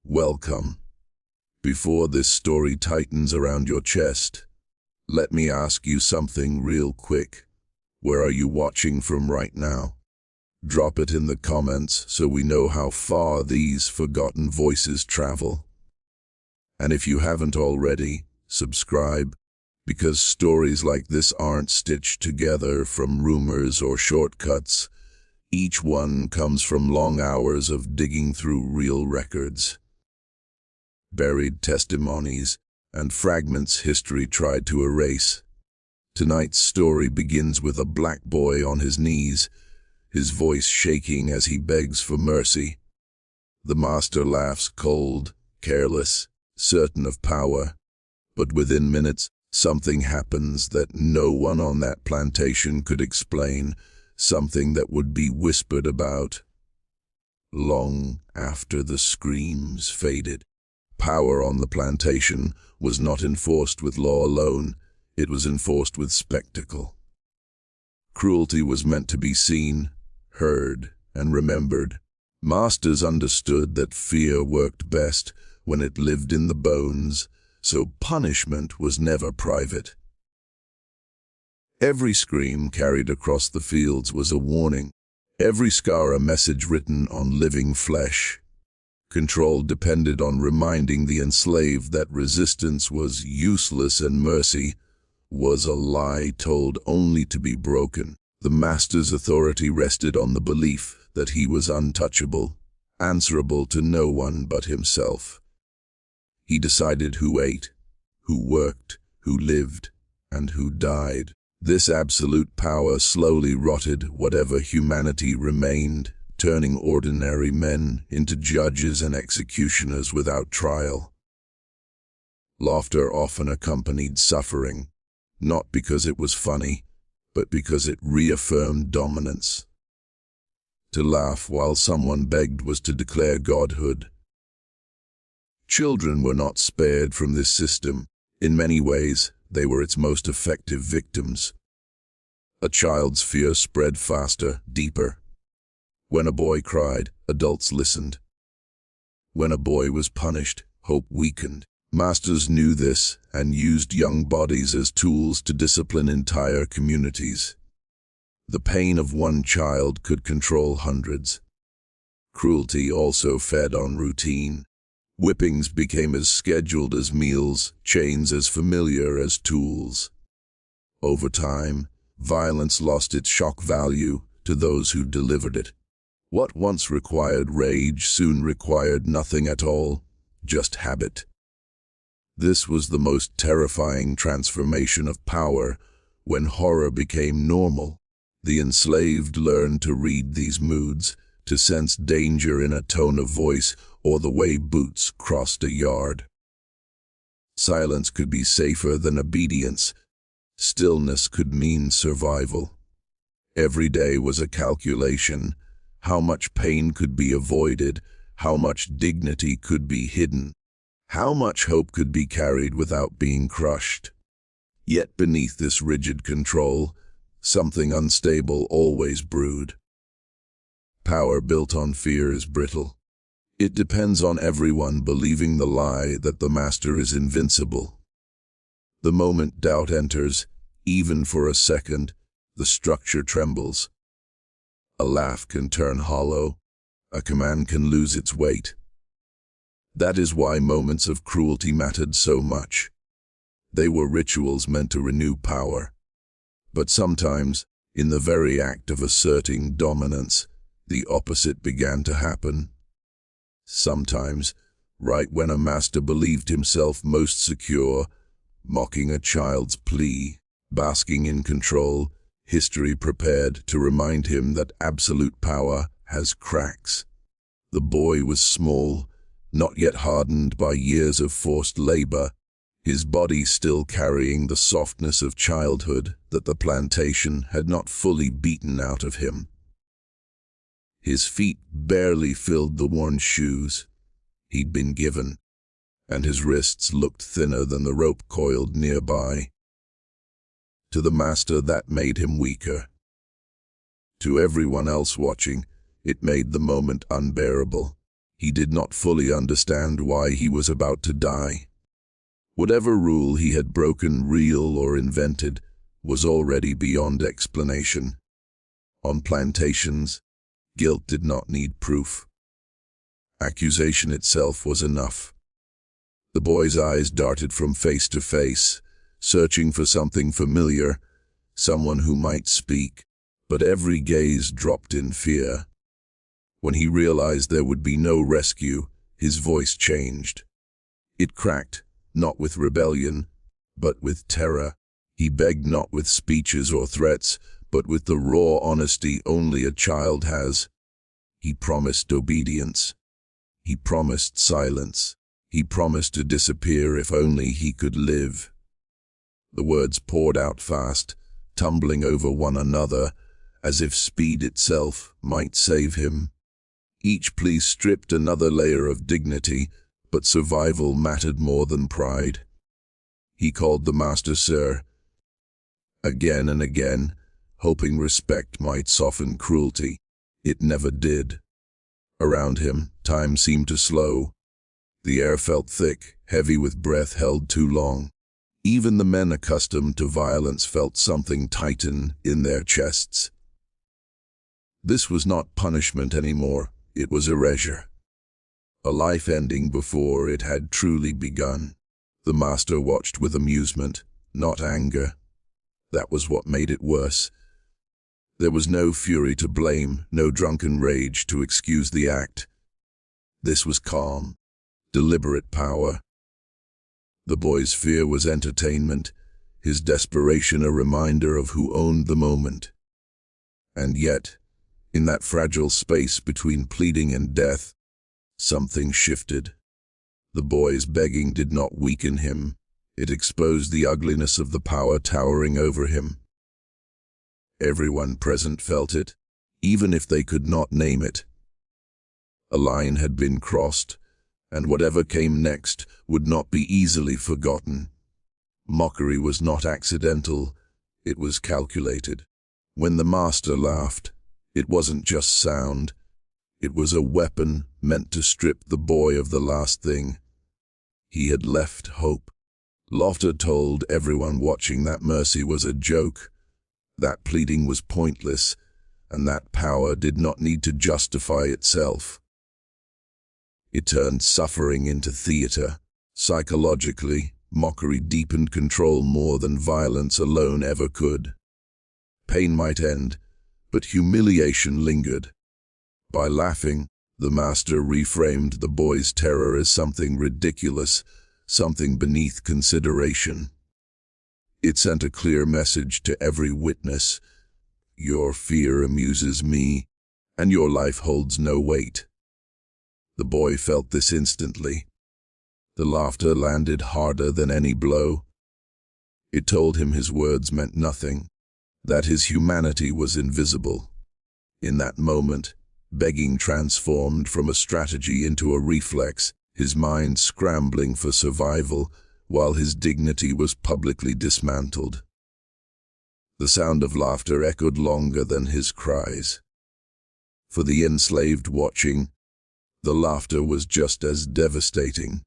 Welcome. Before this story tightens around your chest, let me ask you something real quick. Where are you watching from right now? Drop it in the comments so we know how far these forgotten voices travel. And if you haven't already, subscribe, because stories like this aren't stitched together from rumors or shortcuts. Each one comes from long hours of digging through real records, buried testimonies, and fragments history tried to erase. Tonight's story begins with a black boy on his knees, his voice shaking as he begs for mercy. The master laughs cold, careless, certain of power, but within minutes, something happens that no one on that plantation could explain, something that would be whispered about long after the screams faded. Power on the plantation was not enforced with law alone, it was enforced with spectacle. Cruelty was meant to be seen, heard, and remembered. Masters understood that fear worked best when it lived in the bones, so punishment was never private. Every scream carried across the fields was a warning, every scar a message written on living flesh. Control depended on reminding the enslaved that resistance was useless and mercy was a lie told only to be broken. The master's authority rested on the belief that he was untouchable, answerable to no one but himself. He decided who ate, who worked, who lived, and who died. This absolute power slowly rotted whatever humanity remained, turning ordinary men into judges and executioners without trial. Laughter often accompanied suffering, not because it was funny, but because it reaffirmed dominance. To laugh while someone begged was to declare godhood. Children were not spared from this system. In many ways, they were its most effective victims. A child's fear spread faster, deeper. When a boy cried, adults listened. When a boy was punished, hope weakened. Masters knew this and used young bodies as tools to discipline entire communities. The pain of one child could control hundreds. Cruelty also fed on routine. Whippings became as scheduled as meals, chains as familiar as tools. Over time, violence lost its shock value to those who delivered it. What once required rage soon required nothing at all, just habit. This was the most terrifying transformation of power, when horror became normal. The enslaved learned to read these moods, to sense danger in a tone of voice or the way boots crossed a yard. Silence could be safer than obedience. Stillness could mean survival. Every day was a calculation. How much pain could be avoided, how much dignity could be hidden, how much hope could be carried without being crushed. Yet beneath this rigid control, something unstable always brewed. Power built on fear is brittle. It depends on everyone believing the lie that the master is invincible. The moment doubt enters, even for a second, the structure trembles. A laugh can turn hollow, a command can lose its weight. That is why moments of cruelty mattered so much. They were rituals meant to renew power. But sometimes, in the very act of asserting dominance, the opposite began to happen. Sometimes, right when a master believed himself most secure, mocking a child's plea, basking in control, history prepared to remind him that absolute power has cracks. The boy was small, not yet hardened by years of forced labor, his body still carrying the softness of childhood that the plantation had not fully beaten out of him. His feet barely filled the worn shoes he'd been given, and his wrists looked thinner than the rope coiled nearby. To the master, that made him weaker. To everyone else watching, it made the moment unbearable. He did not fully understand why he was about to die. Whatever rule he had broken, real or invented, was already beyond explanation. On plantations, guilt did not need proof. Accusation itself was enough. The boy's eyes darted from face to face, searching for something familiar, someone who might speak, but every gaze dropped in fear. When he realized there would be no rescue, his voice changed. It cracked, not with rebellion, but with terror. He begged not with speeches or threats, but with the raw honesty only a child has. He promised obedience. He promised silence. He promised to disappear if only he could live. The words poured out fast, tumbling over one another, as if speed itself might save him. Each plea stripped another layer of dignity, but survival mattered more than pride. He called the master sir, again and again, hoping respect might soften cruelty. It never did. Around him, time seemed to slow. The air felt thick, heavy with breath held too long. Even the men accustomed to violence felt something tighten in their chests. This was not punishment anymore. It was erasure. A life ending before it had truly begun. The master watched with amusement, not anger. That was what made it worse. There was no fury to blame, no drunken rage to excuse the act. This was calm, deliberate power. The boy's fear was entertainment, his desperation a reminder of who owned the moment. And yet, in that fragile space between pleading and death, something shifted. The boy's begging did not weaken him. It exposed the ugliness of the power towering over him. Everyone present felt it, even if they could not name it. A line had been crossed, and whatever came next would not be easily forgotten. Mockery was not accidental, it was calculated. When the master laughed, it wasn't just sound. It was a weapon meant to strip the boy of the last thing. He had left hope. Laughter told everyone watching that mercy was a joke, that pleading was pointless, and that power did not need to justify itself. It turned suffering into theater. Psychologically, mockery deepened control more than violence alone ever could. Pain might end, but humiliation lingered. By laughing, the master reframed the boy's terror as something ridiculous, something beneath consideration. It sent a clear message to every witness: your fear amuses me, and your life holds no weight. The boy felt this instantly. The laughter landed harder than any blow. It told him his words meant nothing, that his humanity was invisible. In that moment, begging transformed from a strategy into a reflex, his mind scrambling for survival while his dignity was publicly dismantled. The sound of laughter echoed longer than his cries. For the enslaved watching, the laughter was just as devastating.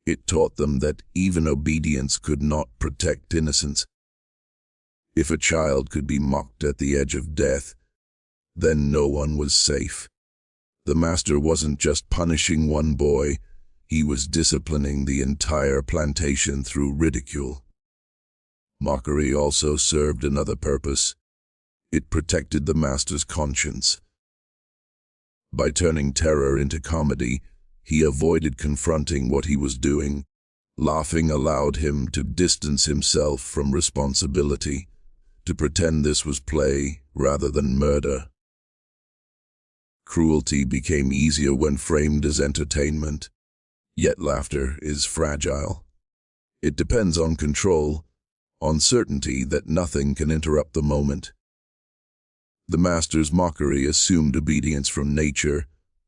It taught them that even obedience could not protect innocence. If a child could be mocked at the edge of death, then no one was safe. The master wasn't just punishing one boy, he was disciplining the entire plantation through ridicule. Mockery also served another purpose. It protected the master's conscience. By turning terror into comedy, he avoided confronting what he was doing. Laughing allowed him to distance himself from responsibility, to pretend this was play rather than murder. Cruelty became easier when framed as entertainment. Yet laughter is fragile. It depends on control, on certainty that nothing can interrupt the moment. The master's mockery assumed obedience from nature,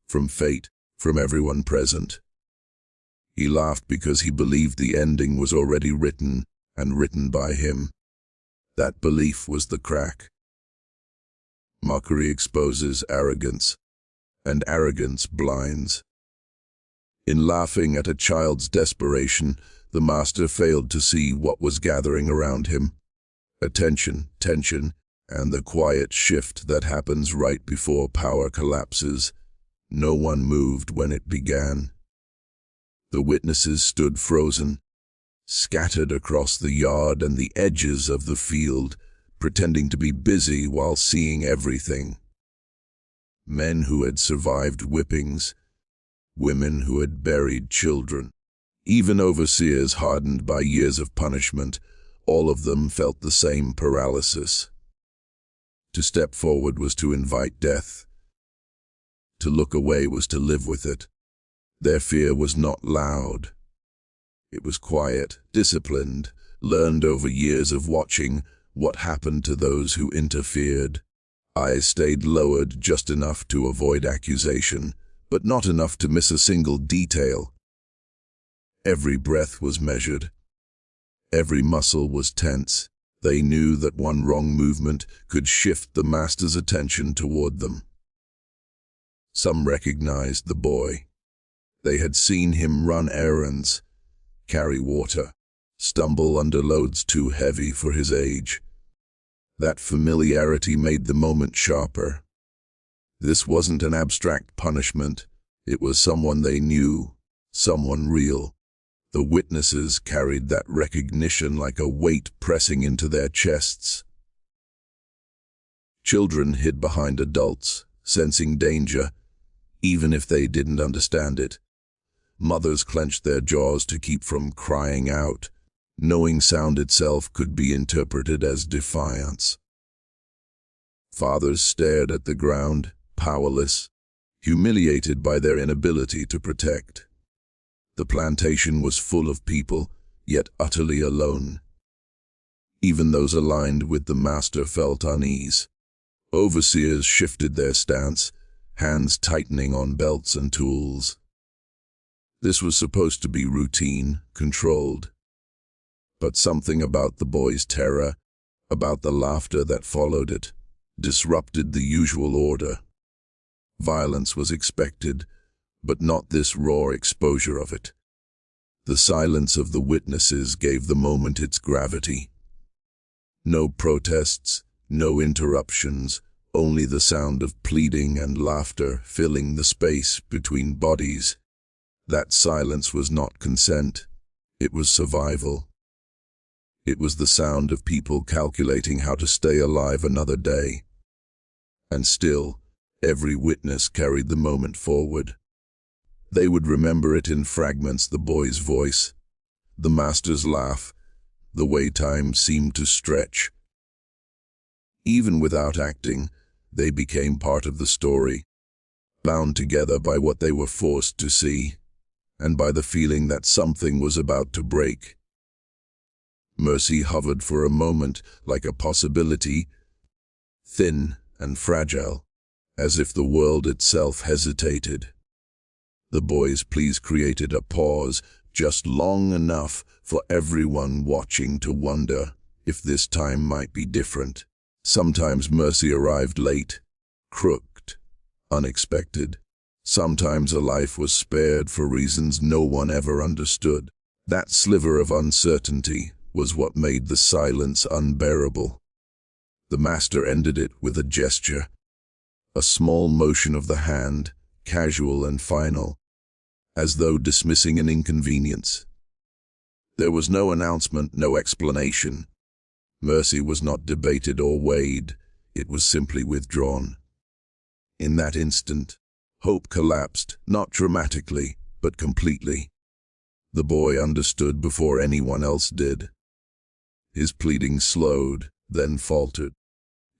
from fate, from everyone present. He laughed because he believed the ending was already written, and written by him. That belief was the crack. Mockery exposes arrogance, and arrogance blinds. In laughing at a child's desperation, the master failed to see what was gathering around him. Attention, tension, and the quiet shift that happens right before power collapses. No one moved when it began. The witnesses stood frozen, scattered across the yard and the edges of the field, pretending to be busy while seeing everything. Men who had survived whippings, women who had buried children, even overseers hardened by years of punishment, all of them felt the same paralysis. To step forward was to invite death. To look away was to live with it. Their fear was not loud. It was quiet, disciplined, learned over years of watching what happened to those who interfered. Eyes stayed lowered just enough to avoid accusation, but not enough to miss a single detail. Every breath was measured. Every muscle was tense. They knew that one wrong movement could shift the master's attention toward them. Some recognized the boy. They had seen him run errands, carry water, stumble under loads too heavy for his age. That familiarity made the moment sharper. This wasn't an abstract punishment. It was someone they knew, someone real. The witnesses carried that recognition like a weight pressing into their chests. Children hid behind adults, sensing danger, even if they didn't understand it. Mothers clenched their jaws to keep from crying out, knowing sound itself could be interpreted as defiance. Fathers stared at the ground, powerless, humiliated by their inability to protect. The plantation was full of people, yet utterly alone. Even those aligned with the master felt unease. Overseers shifted their stance, hands tightening on belts and tools. This was supposed to be routine, controlled. But something about the boy's terror, about the laughter that followed it, disrupted the usual order. Violence was expected, but not this raw exposure of it. The silence of the witnesses gave the moment its gravity. No protests, no interruptions, only the sound of pleading and laughter filling the space between bodies. That silence was not consent, it was survival. It was the sound of people calculating how to stay alive another day. And still, every witness carried the moment forward. They would remember it in fragments: the boy's voice, the master's laugh, the way time seemed to stretch. Even without acting, they became part of the story, bound together by what they were forced to see, and by the feeling that something was about to break. Mercy hovered for a moment like a possibility, thin and fragile, as if the world itself hesitated. The boy's pleas created a pause, just long enough for everyone watching to wonder if this time might be different. Sometimes mercy arrived late, crooked, unexpected. Sometimes a life was spared for reasons no one ever understood. That sliver of uncertainty was what made the silence unbearable. The master ended it with a gesture, a small motion of the hand, casual and final, as though dismissing an inconvenience. There was no announcement, no explanation. Mercy was not debated or weighed, it was simply withdrawn. In that instant, hope collapsed, not dramatically, but completely. The boy understood before anyone else did. His pleading slowed, then faltered.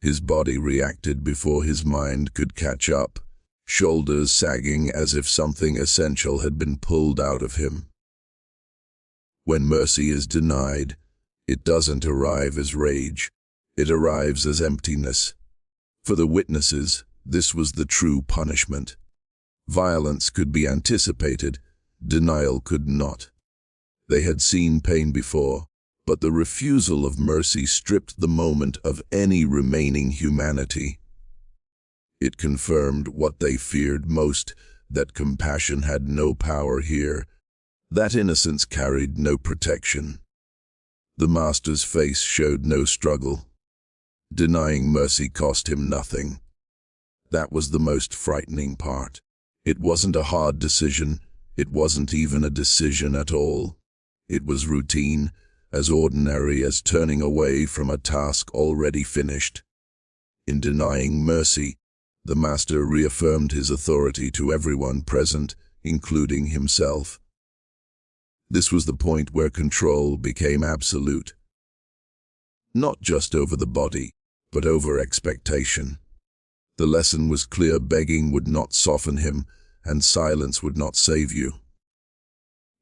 His body reacted before his mind could catch up, shoulders sagging as if something essential had been pulled out of him. When mercy is denied, it doesn't arrive as rage, it arrives as emptiness. For the witnesses, this was the true punishment. Violence could be anticipated, denial could not. They had seen pain before, but the refusal of mercy stripped the moment of any remaining humanity. It confirmed what they feared most, that compassion had no power here, that innocence carried no protection. The master's face showed no struggle. Denying mercy cost him nothing. That was the most frightening part. It wasn't a hard decision. It wasn't even a decision at all. It was routine, as ordinary as turning away from a task already finished. In denying mercy, the master reaffirmed his authority to everyone present, including himself. This was the point where control became absolute. Not just over the body, but over expectation. The lesson was clear: begging would not soften him, and silence would not save you.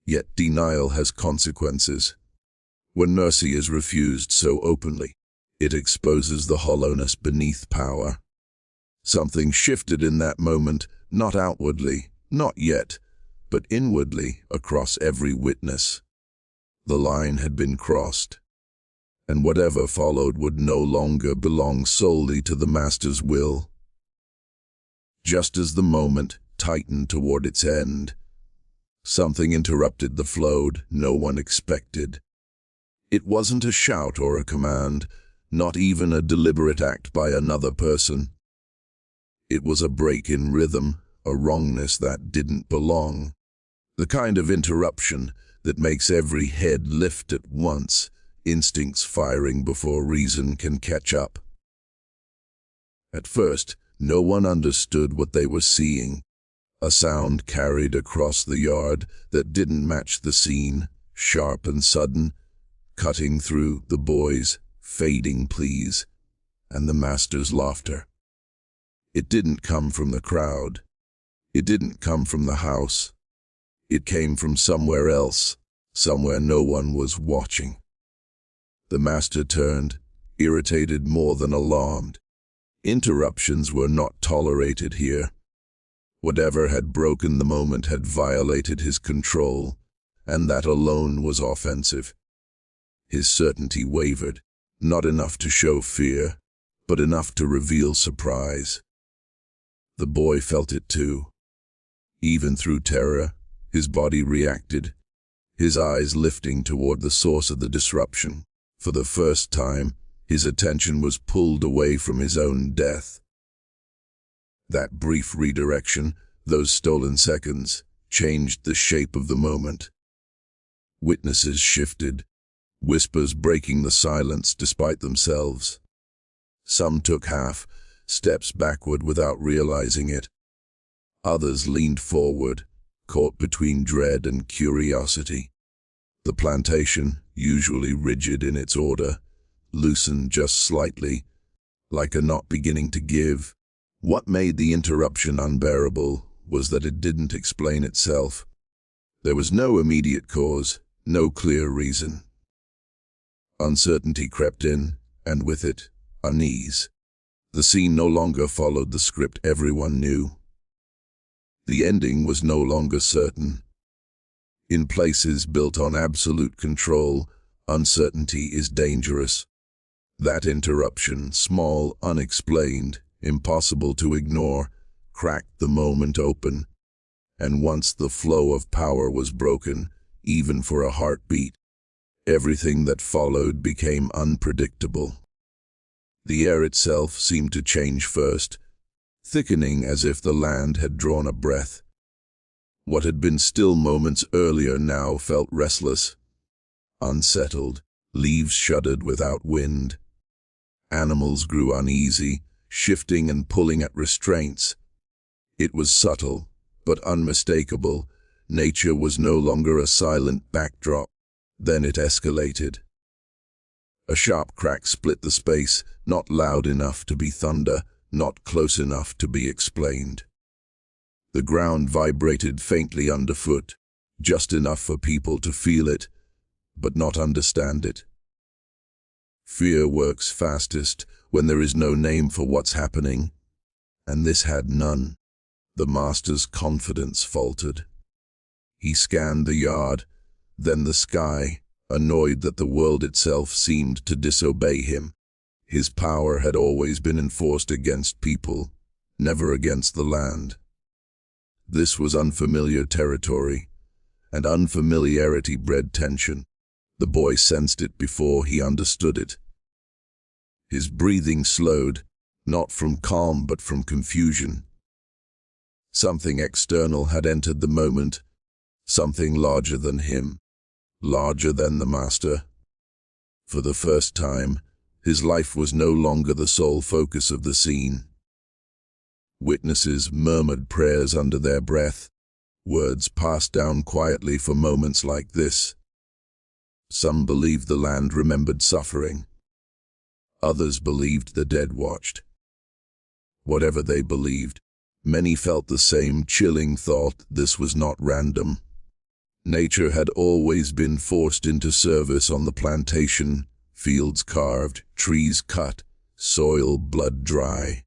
Yet denial has consequences. When mercy is refused so openly, it exposes the hollowness beneath power. Something shifted in that moment, not outwardly, not yet, but inwardly across every witness. The line had been crossed, and whatever followed would no longer belong solely to the master's will. Just as the moment tightened toward its end, something interrupted the flow no one expected. It wasn't a shout or a command, not even a deliberate act by another person. It was a break in rhythm, a wrongness that didn't belong. The kind of interruption that makes every head lift at once, instincts firing before reason can catch up. At first, no one understood what they were seeing. A sound carried across the yard that didn't match the scene, sharp and sudden, cutting through the boys' fading pleas and the master's laughter. It didn't come from the crowd. It didn't come from the house. It came from somewhere else, somewhere no one was watching. The master turned, irritated more than alarmed. Interruptions were not tolerated here. Whatever had broken the moment had violated his control, and that alone was offensive. His certainty wavered, not enough to show fear, but enough to reveal surprise. The boy felt it too. Even through terror, his body reacted, his eyes lifting toward the source of the disruption. For the first time, his attention was pulled away from his own death. That brief redirection, those stolen seconds, changed the shape of the moment. Witnesses shifted, whispers breaking the silence despite themselves. Some took half steps backward without realizing it. Others leaned forward, caught between dread and curiosity. The plantation, usually rigid in its order, loosened just slightly, like a knot beginning to give. What made the interruption unbearable was that it didn't explain itself. There was no immediate cause, no clear reason. Uncertainty crept in, and with it, unease. The scene no longer followed the script everyone knew. The ending was no longer certain. In places built on absolute control, uncertainty is dangerous. That interruption, small, unexplained, impossible to ignore, cracked the moment open. And once the flow of power was broken, even for a heartbeat, everything that followed became unpredictable. The air itself seemed to change first, thickening as if the land had drawn a breath. What had been still moments earlier now felt restless, unsettled. Leaves shuddered without wind. Animals grew uneasy, shifting and pulling at restraints. It was subtle, but unmistakable. Nature was no longer a silent backdrop. Then it escalated. A sharp crack split the space, not loud enough to be thunder, not close enough to be explained. The ground vibrated faintly underfoot, just enough for people to feel it, but not understand it. Fear works fastest when there is no name for what's happening, and this had none. The master's confidence faltered. He scanned the yard, then the sky, annoyed that the world itself seemed to disobey him. His power had always been enforced against people, never against the land. This was unfamiliar territory, and unfamiliarity bred tension. The boy sensed it before he understood it. His breathing slowed, not from calm but from confusion. Something external had entered the moment, something larger than him, larger than the master. For the first time, his life was no longer the sole focus of the scene. Witnesses murmured prayers under their breath, words passed down quietly for moments like this. Some believed the land remembered suffering. Others believed the dead watched. Whatever they believed, many felt the same chilling thought: this was not random. Nature had always been forced into service on the plantation, fields carved, trees cut, soil blood dry.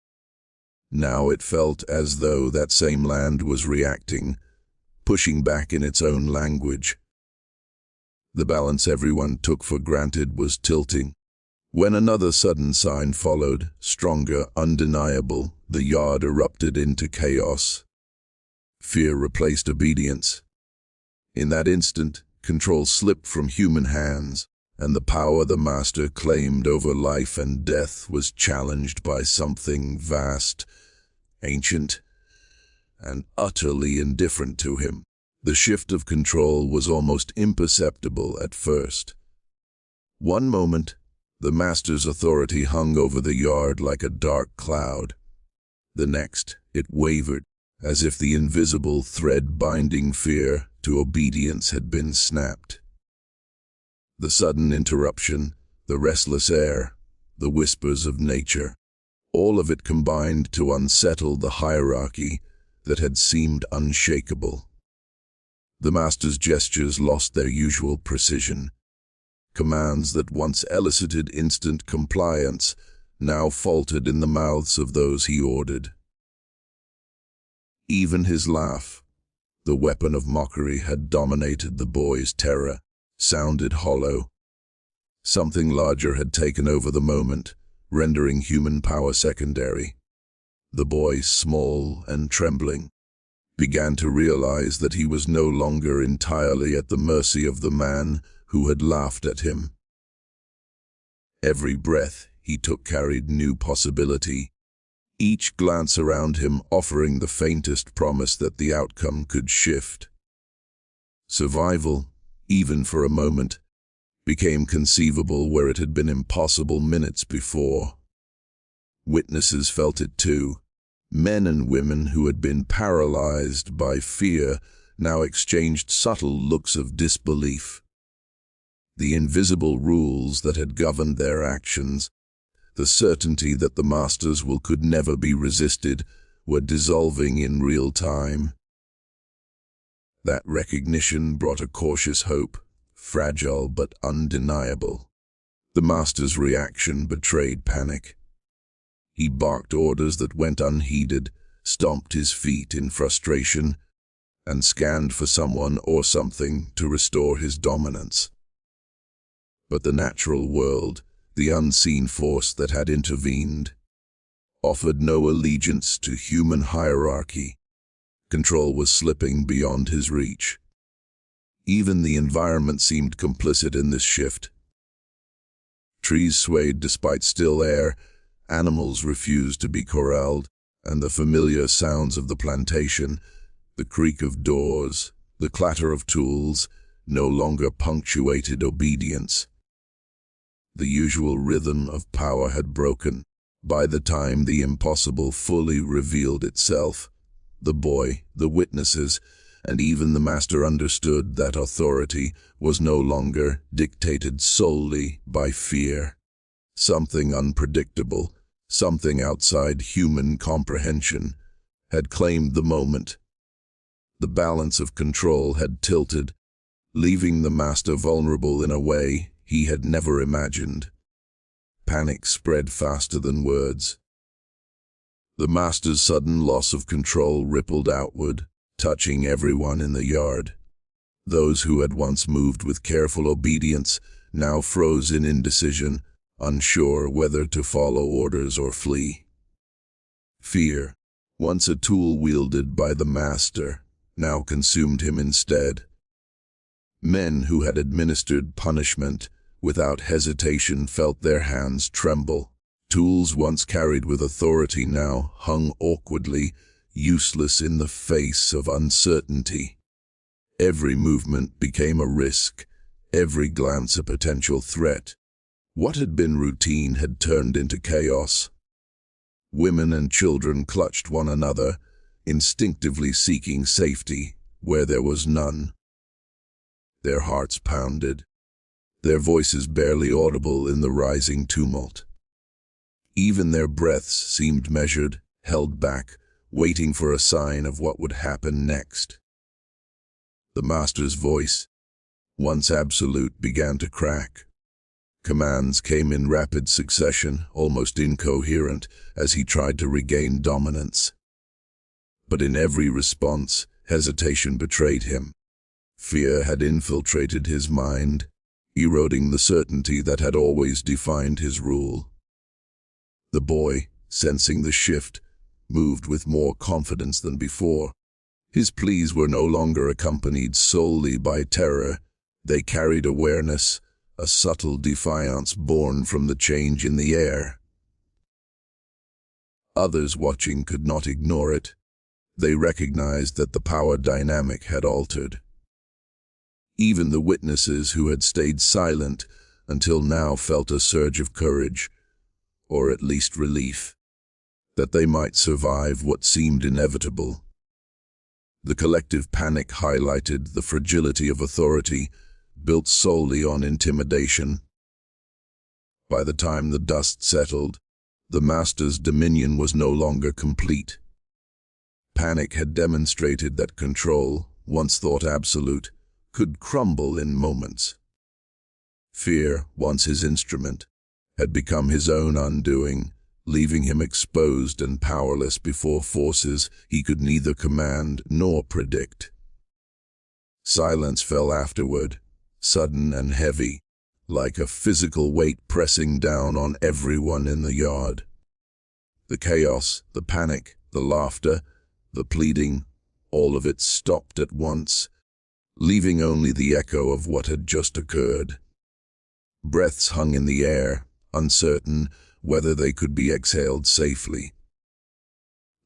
Now it felt as though that same land was reacting, pushing back in its own language. The balance everyone took for granted was tilting. When another sudden sign followed, stronger, undeniable, the yard erupted into chaos. Fear replaced obedience. In that instant, control slipped from human hands, and the power the master claimed over life and death was challenged by something vast, ancient, and utterly indifferent to him. The shift of control was almost imperceptible at first. One moment, the master's authority hung over the yard like a dark cloud. The next, it wavered, as if the invisible thread binding fear to obedience had been snapped. The sudden interruption, the restless air, the whispers of nature, all of it combined to unsettle the hierarchy that had seemed unshakable. The master's gestures lost their usual precision. Commands that once elicited instant compliance now faltered in the mouths of those he ordered. Even his laugh, the weapon of mockery, had dominated the boy's terror, sounded hollow. Something larger had taken over the moment, rendering human power secondary. The boy, small and trembling, began to realize that he was no longer entirely at the mercy of the man who had laughed at him. Every breath he took carried new possibility, each glance around him offering the faintest promise that the outcome could shift. Survival, even for a moment, became conceivable where it had been impossible minutes before. Witnesses felt it too. Men and women who had been paralyzed by fear now exchanged subtle looks of disbelief. The invisible rules that had governed their actions, the certainty that the master's will could never be resisted, were dissolving in real time. That recognition brought a cautious hope, fragile but undeniable. The master's reaction betrayed panic. He barked orders that went unheeded, stomped his feet in frustration, and scanned for someone or something to restore his dominance. But the natural world, the unseen force that had intervened, offered no allegiance to human hierarchy. Control was slipping beyond his reach. Even the environment seemed complicit in this shift. Trees swayed despite still air, animals refused to be corralled, and the familiar sounds of the plantation, the creak of doors, the clatter of tools, no longer punctuated obedience. The usual rhythm of power had broken. By the time the impossible fully revealed itself, the boy, the witnesses, and even the master understood that authority was no longer dictated solely by fear. Something unpredictable, something outside human comprehension, had claimed the moment. The balance of control had tilted, leaving the master vulnerable in a way he had never imagined. Panic spread faster than words. The master's sudden loss of control rippled outward, touching everyone in the yard. Those who had once moved with careful obedience now froze in indecision, unsure whether to follow orders or flee. Fear, once a tool wielded by the master, now consumed him instead. Men who had administered punishment without hesitation felt their hands tremble. Tools once carried with authority now hung awkwardly, useless in the face of uncertainty. Every movement became a risk, every glance a potential threat. What had been routine had turned into chaos. Women and children clutched one another, instinctively seeking safety where there was none. Their hearts pounded, their voices barely audible in the rising tumult. Even their breaths seemed measured, held back, waiting for a sign of what would happen next. The master's voice, once absolute, began to crack. Commands came in rapid succession, almost incoherent, as he tried to regain dominance. But in every response, hesitation betrayed him. Fear had infiltrated his mind, eroding the certainty that had always defined his rule. The boy, sensing the shift, moved with more confidence than before. His pleas were no longer accompanied solely by terror. They carried awareness, a subtle defiance born from the change in the air. Others watching could not ignore it. They recognized that the power dynamic had altered. Even the witnesses who had stayed silent until now felt a surge of courage, or at least relief, that they might survive what seemed inevitable. The collective panic highlighted the fragility of authority, built solely on intimidation. By the time the dust settled, the master's dominion was no longer complete. Panic had demonstrated that control, once thought absolute, could crumble in moments. Fear, once his instrument, had become his own undoing, leaving him exposed and powerless before forces he could neither command nor predict. Silence fell afterward, sudden and heavy, like a physical weight pressing down on everyone in the yard. The chaos, the panic, the laughter, the pleading, all of it stopped at once, leaving only the echo of what had just occurred. Breaths hung in the air, uncertain whether they could be exhaled safely.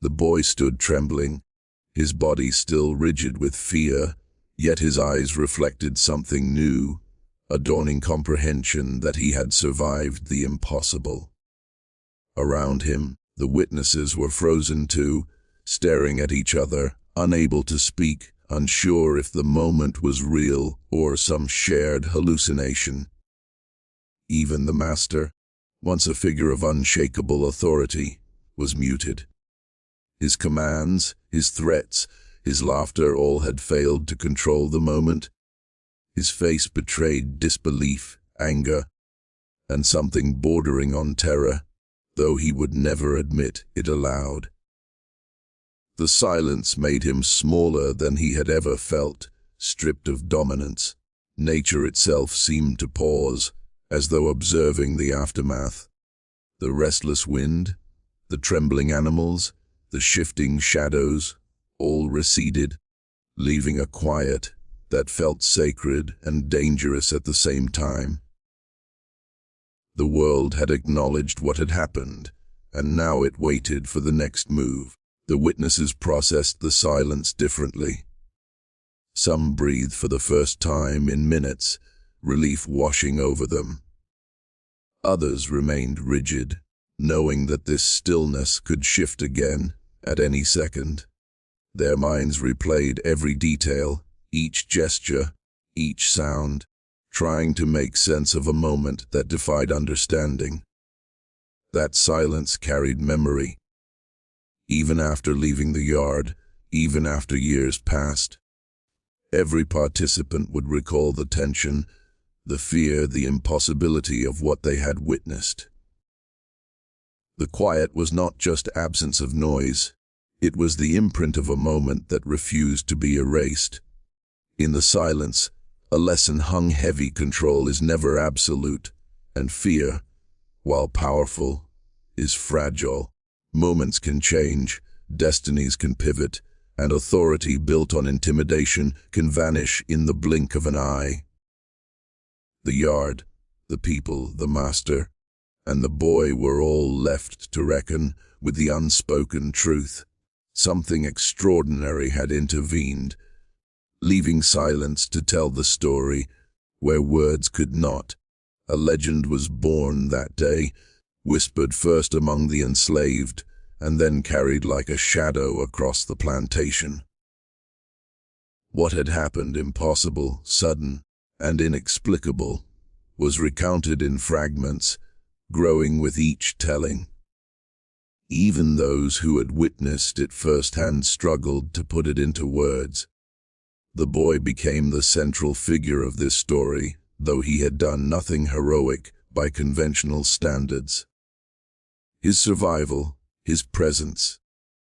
The boy stood trembling, his body still rigid with fear, yet his eyes reflected something new, a dawning comprehension that he had survived the impossible. Around him, the witnesses were frozen too, staring at each other, unable to speak, unsure if the moment was real or some shared hallucination. Even the master, once a figure of unshakable authority, was muted. His commands, his threats, his laughter all had failed to control the moment. His face betrayed disbelief, anger, and something bordering on terror, though he would never admit it aloud. The silence made him smaller than he had ever felt, stripped of dominance. Nature itself seemed to pause, as though observing the aftermath. The restless wind, the trembling animals, the shifting shadows, all receded, leaving a quiet that felt sacred and dangerous at the same time. The world had acknowledged what had happened, and now it waited for the next move. The witnesses processed the silence differently. Some breathed for the first time in minutes, relief washing over them. Others remained rigid, knowing that this stillness could shift again at any second. Their minds replayed every detail, each gesture, each sound, trying to make sense of a moment that defied understanding. That silence carried memory. Even after leaving the yard, even after years passed, every participant would recall the tension, the fear, the impossibility of what they had witnessed. The quiet was not just absence of noise, it was the imprint of a moment that refused to be erased. In the silence, a lesson hung heavy: control is never absolute, and fear, while powerful, is fragile. Moments can change, destinies can pivot, and authority built on intimidation can vanish in the blink of an eye. The yard, the people, the master, and the boy were all left to reckon with the unspoken truth. Something extraordinary had intervened, leaving silence to tell the story where words could not. A legend was born that day, whispered first among the enslaved, and then carried like a shadow across the plantation. What had happened, impossible, sudden, and inexplicable, was recounted in fragments, growing with each telling. Even those who had witnessed it firsthand struggled to put it into words. The boy became the central figure of this story, though he had done nothing heroic by conventional standards. His survival, his presence,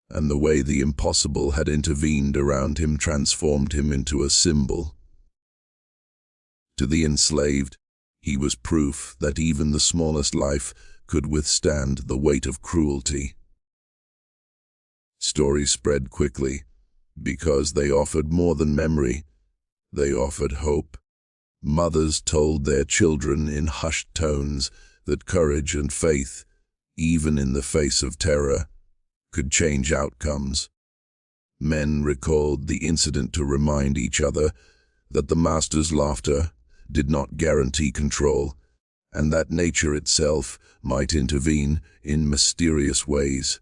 and the way the impossible had intervened around him transformed him into a symbol. To the enslaved, he was proof that even the smallest life could withstand the weight of cruelty. Stories spread quickly, because they offered more than memory. They offered hope. Mothers told their children in hushed tones that courage and faith, even in the face of terror, could change outcomes. Men recalled the incident to remind each other that the master's laughter did not guarantee control, and that nature itself might intervene in mysterious ways.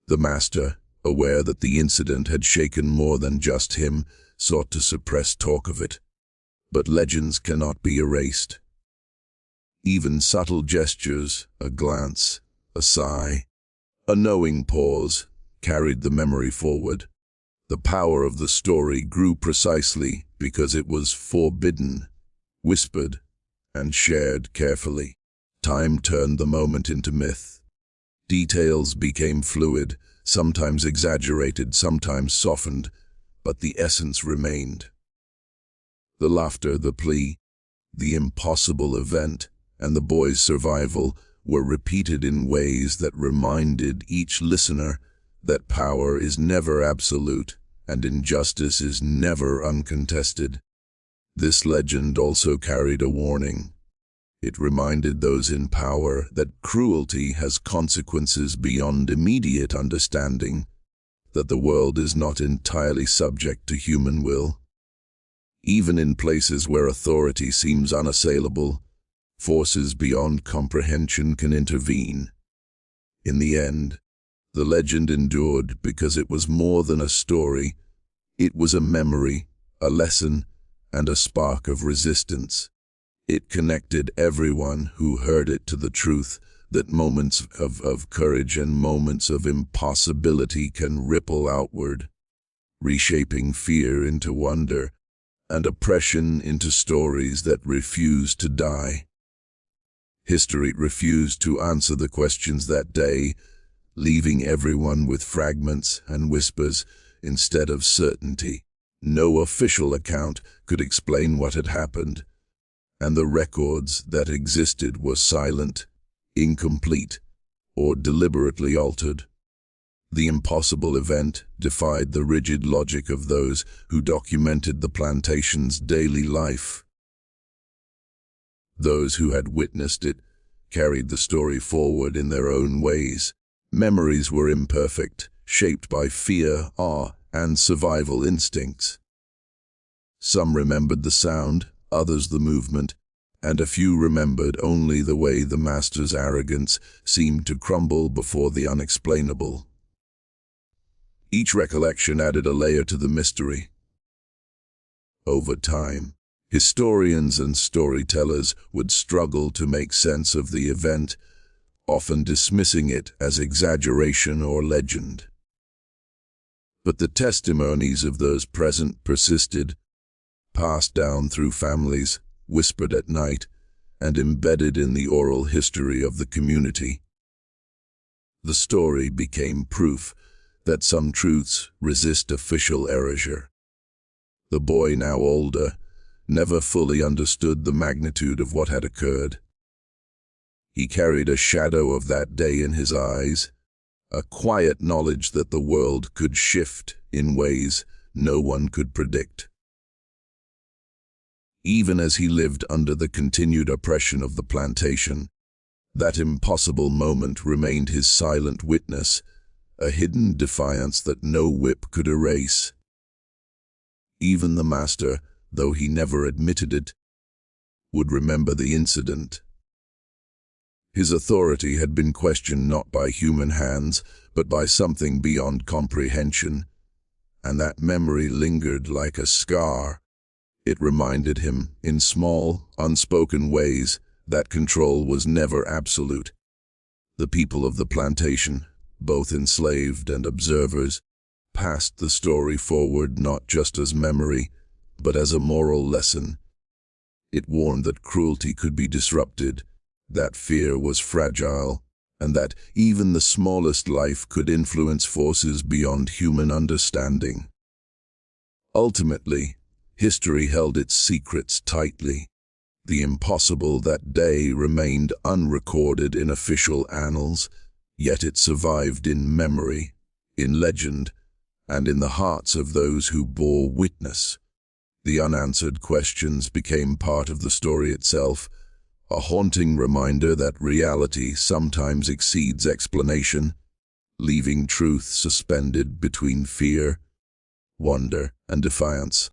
The master, aware that the incident had shaken more than just him, sought to suppress talk of it. But legends cannot be erased. Even subtle gestures, a glance, a sigh, a knowing pause, carried the memory forward. The power of the story grew precisely because it was forbidden, whispered, and shared carefully. Time turned the moment into myth. Details became fluid, sometimes exaggerated, sometimes softened, but the essence remained. The laughter, the plea, the impossible event, and the boy's survival were repeated in ways that reminded each listener that power is never absolute and injustice is never uncontested. This legend also carried a warning. It reminded those in power that cruelty has consequences beyond immediate understanding, that the world is not entirely subject to human will. Even in places where authority seems unassailable, forces beyond comprehension can intervene. In the end, the legend endured because it was more than a story. It was a memory, a lesson, and a spark of resistance. It connected everyone who heard it to the truth that moments of courage and moments of impossibility can ripple outward, reshaping fear into wonder and oppression into stories that refuse to die. History refused to answer the questions that day, leaving everyone with fragments and whispers instead of certainty. No official account could explain what had happened, and the records that existed were silent, incomplete, or deliberately altered. The impossible event defied the rigid logic of those who documented the plantation's daily life. Those who had witnessed it carried the story forward in their own ways. Memories were imperfect, shaped by fear, awe, and survival instincts. Some remembered the sound, others the movement, and a few remembered only the way the master's arrogance seemed to crumble before the unexplainable. Each recollection added a layer to the mystery. Over time, historians and storytellers would struggle to make sense of the event, often dismissing it as exaggeration or legend. But the testimonies of those present persisted, passed down through families, whispered at night, and embedded in the oral history of the community. The story became proof that some truths resist official erasure. The boy, now older, never fully understood the magnitude of what had occurred. He carried a shadow of that day in his eyes, a quiet knowledge that the world could shift in ways no one could predict. Even as he lived under the continued oppression of the plantation, that impossible moment remained his silent witness, a hidden defiance that no whip could erase. Even the master, though he never admitted it, would remember the incident. His authority had been questioned not by human hands, but by something beyond comprehension, and that memory lingered like a scar. It reminded him, in small, unspoken ways, that control was never absolute. The people of the plantation, both enslaved and observers, passed the story forward not just as memory, but as a moral lesson. It warned that cruelty could be disrupted, that fear was fragile, and that even the smallest life could influence forces beyond human understanding. Ultimately, history held its secrets tightly. The impossible that day remained unrecorded in official annals, yet it survived in memory, in legend, and in the hearts of those who bore witness. The unanswered questions became part of the story itself, a haunting reminder that reality sometimes exceeds explanation, leaving truth suspended between fear, wonder, and defiance.